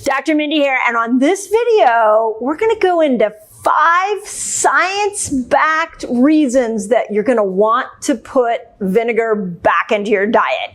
Dr. Mindy here, and on this video, we're going to go into 5 science-backed reasons that you're going to want to put vinegar back into your diet.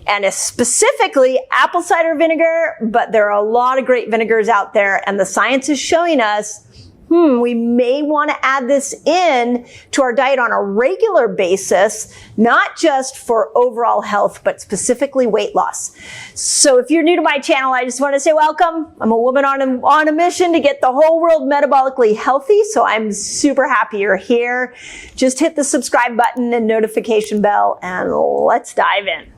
And it's specifically apple cider vinegar, but there are a lot of great vinegars out there, and the science is showing us we may want to add this in to our diet on a regular basis, not just for overall health, but specifically weight loss. So if you're new to my channel, I just want to say welcome. I'm a woman on a mission to get the whole world metabolically healthy, so I'm super happy you're here. Just hit the subscribe button and notification bell, and let's dive in.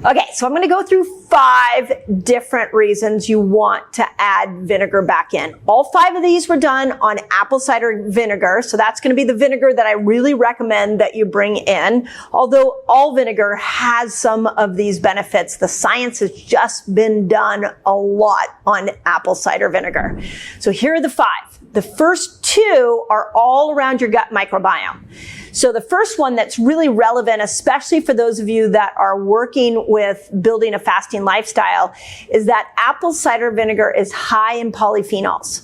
Okay, so I'm going to go through 5 different reasons you want to add vinegar back in. All 5 of these were done on apple cider vinegar, so that's going to be the vinegar that I really recommend that you bring in. Although all vinegar has some of these benefits, the science has just been done a lot on apple cider vinegar. So here are the 5. The first 2 are all around your gut microbiome. So the first one that's really relevant, especially for those of you that are working with building a fasting lifestyle, is that apple cider vinegar is high in polyphenols.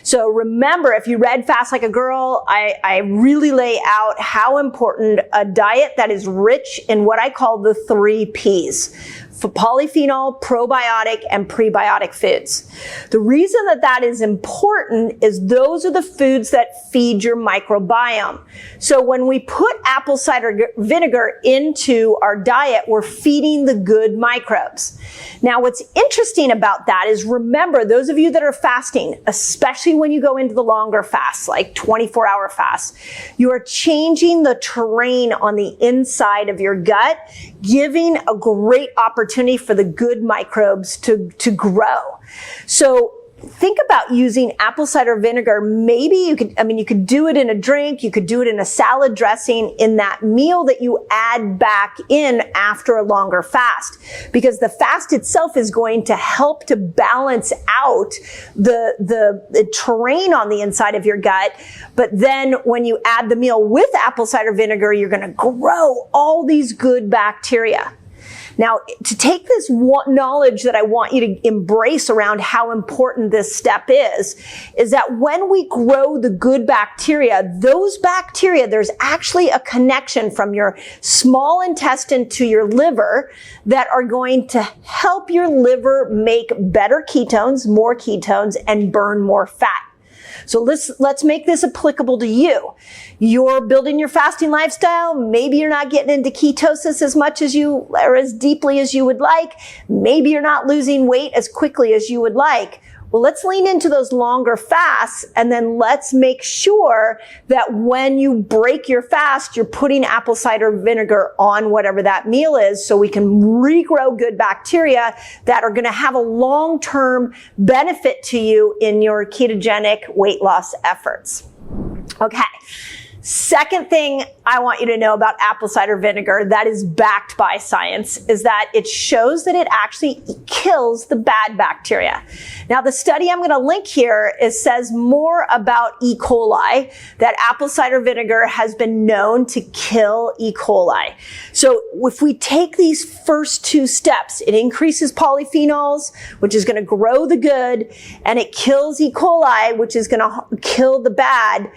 So remember, if you read Fast Like a Girl, I really lay out how important a diet that is rich in what I call the 3 Ps. For polyphenol, probiotic, and prebiotic foods. The reason that that is important is those are the foods that feed your microbiome. So when we put apple cider vinegar into our diet, we're feeding the good microbes. Now, what's interesting about that is, remember, those of you that are fasting, especially when you go into the longer fasts, like 24-hour fasts, you are changing the terrain on the inside of your gut, giving a great opportunity for the good microbes to grow. So think about using apple cider vinegar. Maybe you could do it in a drink, you could do it in a salad dressing, in that meal that you add back in after a longer fast. Because the fast itself is going to help to balance out the terrain on the inside of your gut. But then when you add the meal with apple cider vinegar, you're going to grow all these good bacteria. Now, to take this knowledge that I want you to embrace around how important this step is that when we grow the good bacteria, those bacteria, there's actually a connection from your small intestine to your liver that are going to help your liver make better ketones, more ketones, and burn more fat. So let's make this applicable to you. You're building your fasting lifestyle. Maybe you're not getting into ketosis as much as or as deeply as you would like. Maybe you're not losing weight as quickly as you would like. Well, let's lean into those longer fasts, and then let's make sure that when you break your fast, you're putting apple cider vinegar on whatever that meal is, so we can regrow good bacteria that are going to have a long-term benefit to you in your ketogenic weight loss efforts. Okay. Second thing I want you to know about apple cider vinegar that is backed by science is that it shows that it actually kills the bad bacteria. Now, the study I'm going to link here says more about E. coli, that apple cider vinegar has been known to kill E. coli. So if we take these first 2 steps, it increases polyphenols, which is going to grow the good, and it kills E. coli, which is going to kill the bad.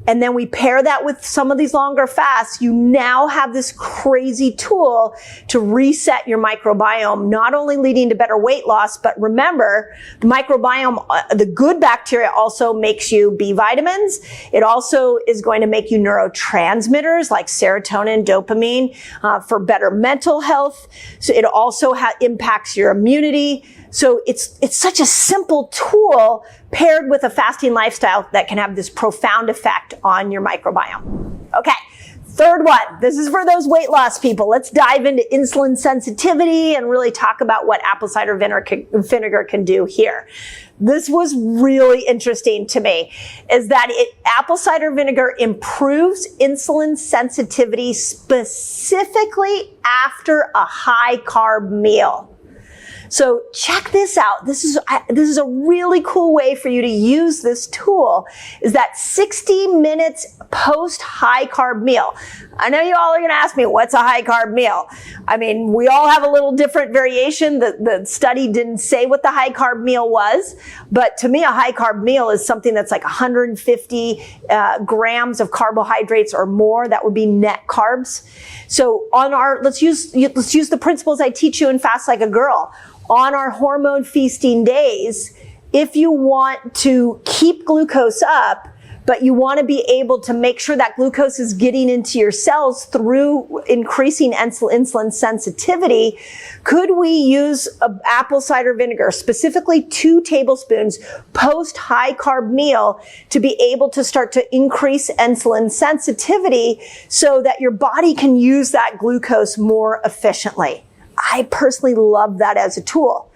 And then we pair that with some of these longer fasts, you now have this crazy tool to reset your microbiome, not only leading to better weight loss, but remember, the microbiome, the good bacteria also makes you B vitamins. It also is going to make you neurotransmitters like serotonin, dopamine, for better mental health. So it also impacts your immunity. So it's such a simple tool paired with a fasting lifestyle that can have this profound effect on your microbiome. Okay, third one. This is for those weight loss people. Let's dive into insulin sensitivity and really talk about what apple cider vinegar can do here. This was really interesting to me, is that apple cider vinegar improves insulin sensitivity specifically after a high carb meal. So check this out. This is a really cool way for you to use this tool, is that 60 minutes post high carb meal. I know you all are going to ask me, what's a high carb meal? I mean, we all have a little different variation. The study didn't say what the high carb meal was, but to me, a high carb meal is something that's like 150 grams of carbohydrates or more. That would be net carbs. So on let's use the principles I teach you in Fast Like a Girl. On our hormone feasting days, if you want to keep glucose up, but you want to be able to make sure that glucose is getting into your cells through increasing insulin sensitivity, could we use apple cider vinegar, specifically 2 tablespoons post high carb meal, to be able to start to increase insulin sensitivity so that your body can use that glucose more efficiently? I personally love that as a tool.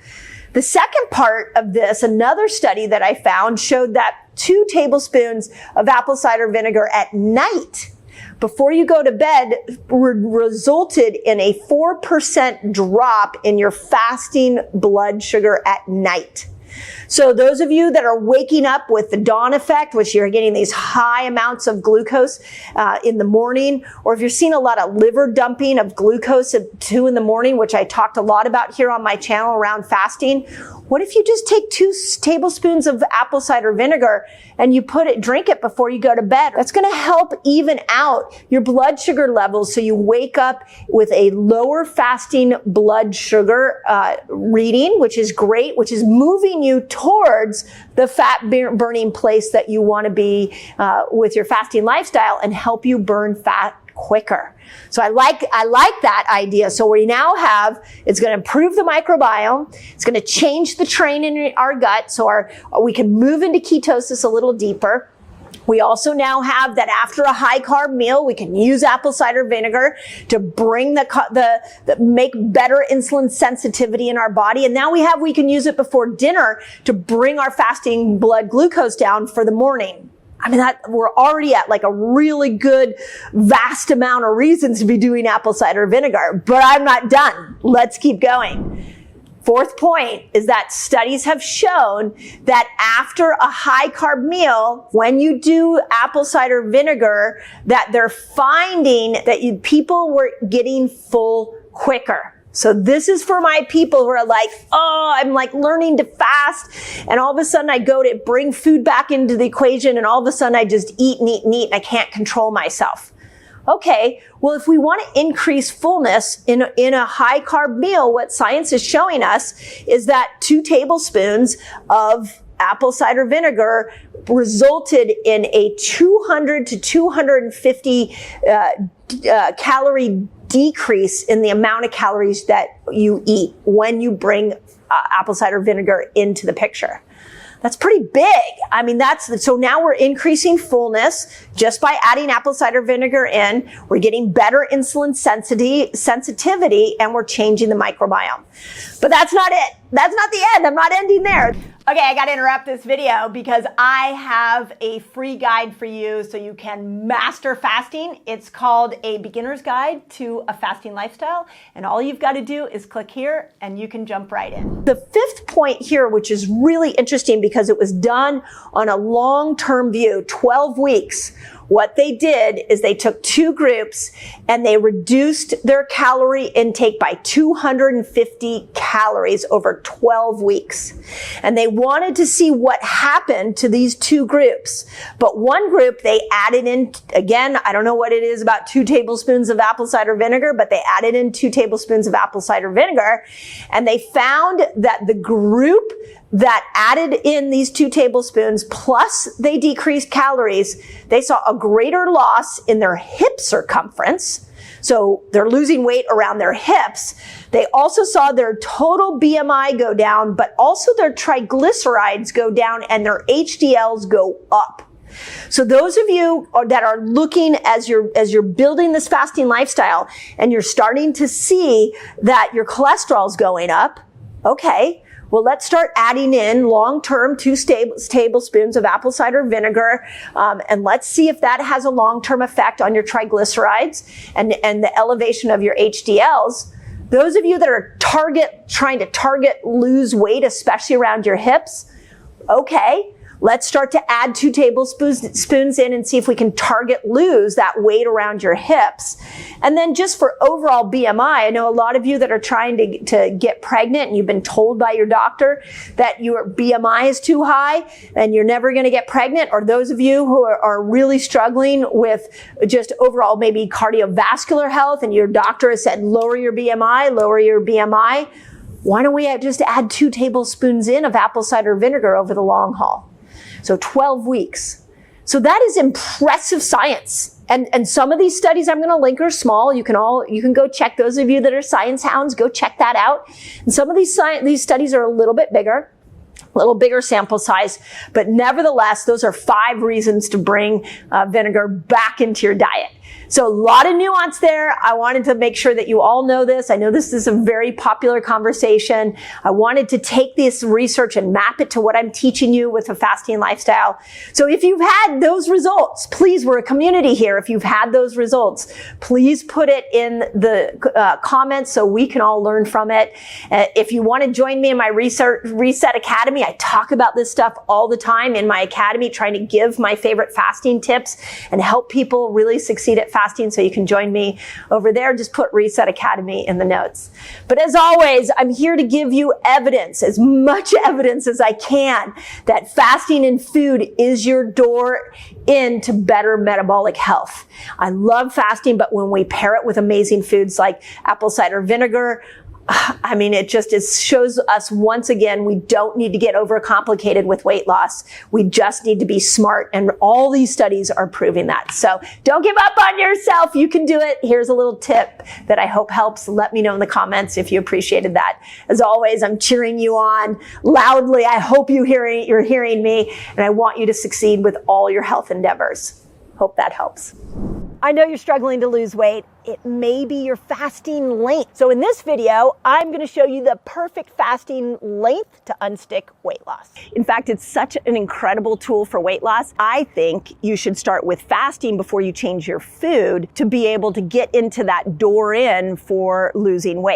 The second part of this, another study that I found, showed that 2 tablespoons of apple cider vinegar at night before you go to bed resulted in a 4% drop in your fasting blood sugar at night. So those of you that are waking up with the dawn effect, which you're getting these high amounts of glucose in the morning, or if you're seeing a lot of liver dumping of glucose at 2 in the morning, which I talked a lot about here on my channel around fasting, what if you just take 2 tablespoons of apple cider vinegar and you drink it before you go to bed? That's going to help even out your blood sugar levels so you wake up with a lower fasting blood sugar reading, which is great, which is moving you towards the fat burning place that you want to be with your fasting lifestyle, and help you burn fat quicker. So I like that idea. So we now have, it's going to improve the microbiome. It's going to change the terrain in our gut, so we can move into ketosis a little deeper. We also now have that after a high carb meal, we can use apple cider vinegar to bring make better insulin sensitivity in our body. And now we can use it before dinner to bring our fasting blood glucose down for the morning. I mean, we're already at like a really good, vast amount of reasons to be doing apple cider vinegar, but I'm not done. Let's keep going. Fourth point is that studies have shown that after a high carb meal, when you do apple cider vinegar, that they're finding that people were getting full quicker. So this is for my people who are like, oh, I'm like learning to fast, and all of a sudden I go to bring food back into the equation, and all of a sudden I just eat and eat and eat, and I can't control myself. Okay, well, if we want to increase fullness in a high carb meal, what science is showing us is that 2 tablespoons of apple cider vinegar resulted in a 200 to 250 calorie decrease in the amount of calories that you eat when you bring apple cider vinegar into the picture. That's pretty big. I mean, so now we're increasing fullness just by adding apple cider vinegar in. We're getting better insulin sensitivity, and we're changing the microbiome. But that's not it. That's not the end. I'm not ending there. Okay, I got to interrupt this video because I have a free guide for you so you can master fasting. It's called A Beginner's Guide to a Fasting Lifestyle. And all you've got to do is click here and you can jump right in. The 5th point here, which is really interesting because it was done on a long-term view, 12 weeks. What they did is they took 2 groups and they reduced their calorie intake by 250 calories over 12 weeks. And they wanted to see what happened to these 2 groups. But one group, they added in, again, I don't know what it is about 2 tablespoons of apple cider vinegar, but they added in 2 tablespoons of apple cider vinegar. And they found that the group that added in these 2 tablespoons, plus they decreased calories, they saw a greater loss in their hip circumference. So they're losing weight around their hips. They also saw their total BMI go down, but also their triglycerides go down and their HDLs go up. So those of you that are looking as you're building this fasting lifestyle and you're starting to see that your cholesterol's going up, okay, well, let's start adding in long-term 2 tablespoons of apple cider vinegar, and let's see if that has a long-term effect on your triglycerides and the elevation of your HDLs. Those of you that are trying to target lose weight, especially around your hips, okay, let's start to add 2 tablespoons in and see if we can lose that weight around your hips. And then just for overall BMI, I know a lot of you that are trying to get pregnant and you've been told by your doctor that your BMI is too high and you're never going to get pregnant, or those of you who are really struggling with just overall maybe cardiovascular health and your doctor has said lower your BMI, why don't we just add 2 tablespoons in of apple cider vinegar over the long haul? So 12 weeks. So that is impressive science. And some of these studies I'm going to link are small. You can go check, those of you that are science hounds, go check that out. And some of these studies are a little bigger sample size, but nevertheless, those are 5 reasons to bring vinegar back into your diet. So a lot of nuance there. I wanted to make sure that you all know this. I know this is a very popular conversation. I wanted to take this research and map it to what I'm teaching you with a fasting lifestyle. So if you've had those results, please, we're a community here. If you've had those results, please put it in the comments so we can all learn from it. If you want to join me in my Reset Academy, I talk about this stuff all the time in my academy, trying to give my favorite fasting tips and help people really succeed at fasting. So you can join me over there. Just put Reset Academy in the notes. But as always, I'm here to give you evidence, as much evidence as I can, that fasting and food is your door into better metabolic health. I love fasting, but when we pair it with amazing foods like apple cider vinegar, I mean, it shows us once again, we don't need to get overcomplicated with weight loss. We just need to be smart. And all these studies are proving that. So don't give up on yourself. You can do it. Here's a little tip that I hope helps. Let me know in the comments if you appreciated that. As always, I'm cheering you on loudly. I hope you're hearing me, and I want you to succeed with all your health endeavors. Hope that helps. I know you're struggling to lose weight. It may be your fasting length. So in this video, I'm going to show you the perfect fasting length to unstick weight loss. In fact, it's such an incredible tool for weight loss. I think you should start with fasting before you change your food to be able to get into that door in for losing weight.